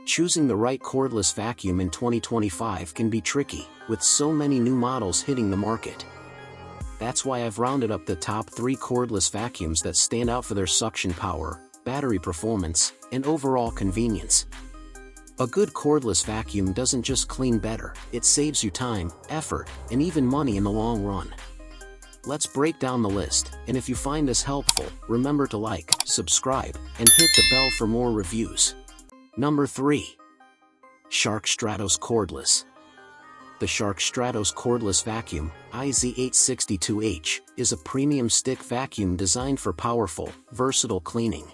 Choosing the right cordless vacuum in 2025 can be tricky, with so many new models hitting the market. That's why I've rounded up the top 3 cordless vacuums that stand out for their suction power, battery performance, and overall convenience. A good cordless vacuum doesn't just clean better, it saves you time, effort, and even money in the long run. Let's break down the list, and if you find this helpful, remember to like, subscribe, and hit the bell for more reviews. Number 3. Shark Stratos Cordless. The Shark Stratos Cordless Vacuum, IZ862H, is a premium stick vacuum designed for powerful, versatile cleaning.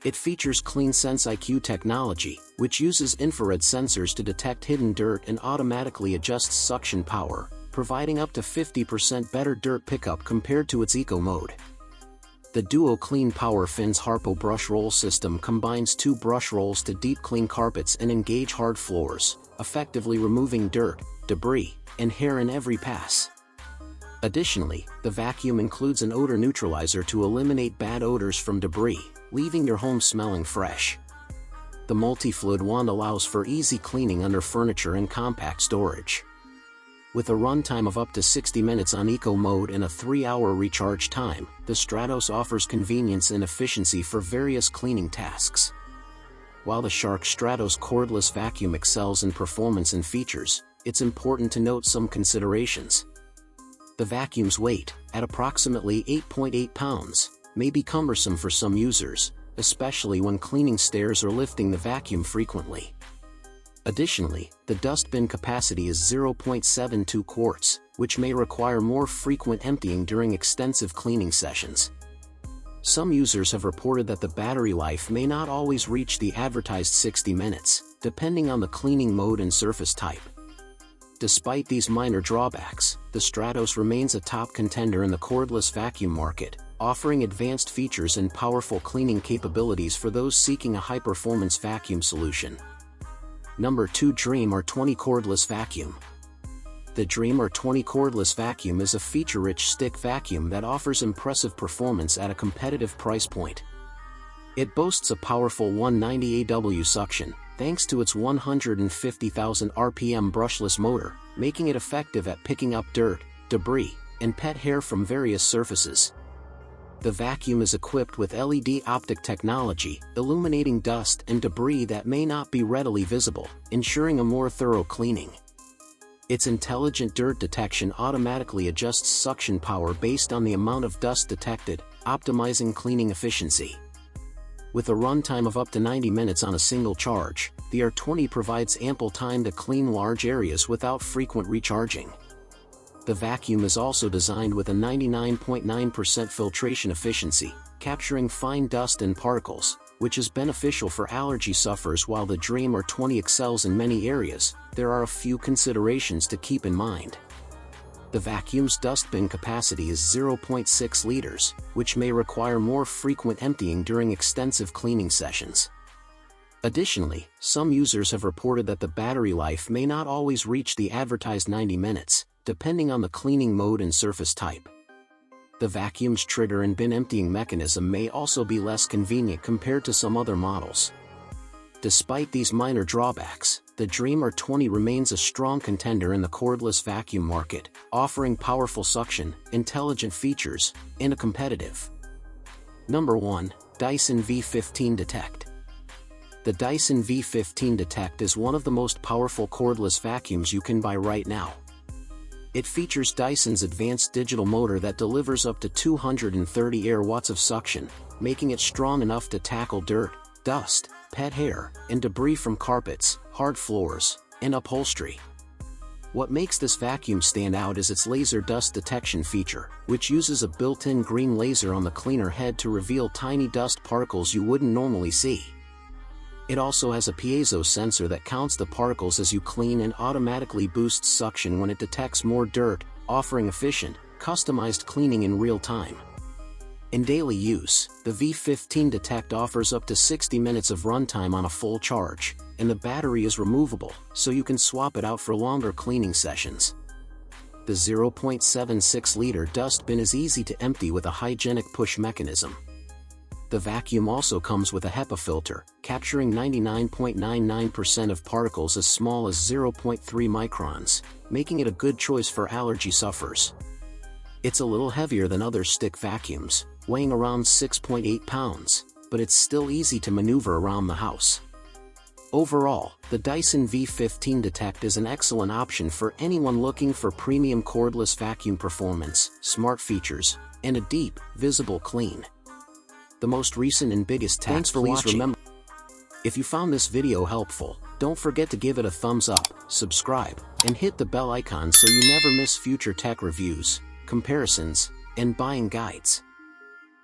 It features CleanSense IQ technology, which uses infrared sensors to detect hidden dirt and automatically adjusts suction power, providing up to 50% better dirt pickup compared to its eco mode. The Duo Clean Power Fins Harpo brush roll system combines 2 brush rolls to deep clean carpets and engage hard floors, effectively removing dirt, debris, and hair in every pass. Additionally, the vacuum includes an odor neutralizer to eliminate bad odors from debris, leaving your home smelling fresh. The multi-fluid wand allows for easy cleaning under furniture and compact storage. With a runtime of up to 60 minutes on Eco mode and a 3-hour recharge time, the Stratos offers convenience and efficiency for various cleaning tasks. While the Shark Stratos cordless vacuum excels in performance and features, it's important to note some considerations. The vacuum's weight, at approximately 8.8 pounds, may be cumbersome for some users, especially when cleaning stairs or lifting the vacuum frequently. Additionally, the dustbin capacity is 0.72 quarts, which may require more frequent emptying during extensive cleaning sessions. Some users have reported that the battery life may not always reach the advertised 60 minutes, depending on the cleaning mode and surface type. Despite these minor drawbacks, the Stratos remains a top contender in the cordless vacuum market, offering advanced features and powerful cleaning capabilities for those seeking a high-performance vacuum solution. Number 2. Dream R20 Cordless Vacuum. The Dream R20 Cordless Vacuum is a feature-rich stick vacuum that offers impressive performance at a competitive price point. It boasts a powerful 190 AW suction, thanks to its 150,000 RPM brushless motor, making it effective at picking up dirt, debris, and pet hair from various surfaces. The vacuum is equipped with LED optic technology, illuminating dust and debris that may not be readily visible, ensuring a more thorough cleaning. Its intelligent dirt detection automatically adjusts suction power based on the amount of dust detected, optimizing cleaning efficiency. With a runtime of up to 90 minutes on a single charge, the R20 provides ample time to clean large areas without frequent recharging. The vacuum is also designed with a 99.9% filtration efficiency, capturing fine dust and particles, which is beneficial for allergy sufferers. While the Dream R20 excels in many areas, there are a few considerations to keep in mind. The vacuum's dustbin capacity is 0.6 liters, which may require more frequent emptying during extensive cleaning sessions. Additionally, some users have reported that the battery life may not always reach the advertised 90 minutes, depending on the cleaning mode and surface type. The vacuum's trigger and bin emptying mechanism may also be less convenient compared to some other models. Despite these minor drawbacks, the Dream R20 remains a strong contender in the cordless vacuum market, offering powerful suction, intelligent features, and a competitive. Number 1. Dyson V15 Detect. The Dyson V15 Detect is one of the most powerful cordless vacuums you can buy right now. It features Dyson's advanced digital motor that delivers up to 230 air watts of suction, making it strong enough to tackle dirt, dust, pet hair, and debris from carpets, hard floors, and upholstery. What makes this vacuum stand out is its laser dust detection feature, which uses a built-in green laser on the cleaner head to reveal tiny dust particles you wouldn't normally see. It also has a piezo sensor that counts the particles as you clean and automatically boosts suction when it detects more dirt, offering efficient, customized cleaning in real time. In daily use, the V15 Detect offers up to 60 minutes of runtime on a full charge, and the battery is removable, so you can swap it out for longer cleaning sessions. The 0.76-liter dustbin is easy to empty with a hygienic push mechanism. The vacuum also comes with a HEPA filter, capturing 99.99% of particles as small as 0.3 microns, making it a good choice for allergy sufferers. It's a little heavier than other stick vacuums, weighing around 6.8 pounds, but it's still easy to maneuver around the house. Overall, the Dyson V15 Detect is an excellent option for anyone looking for premium cordless vacuum performance, smart features, and a deep, visible clean. The most recent and biggest tech. Thanks for watching. Remember, if you found this video helpful, don't forget to give it a thumbs up, subscribe, and hit the bell icon so you never miss future tech reviews, comparisons, and buying guides.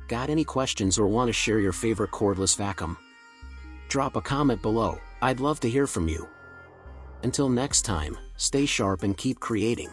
Got any questions or want to share your favorite cordless vacuum? Drop a comment below, I'd love to hear from you. Until next time, stay sharp and keep creating.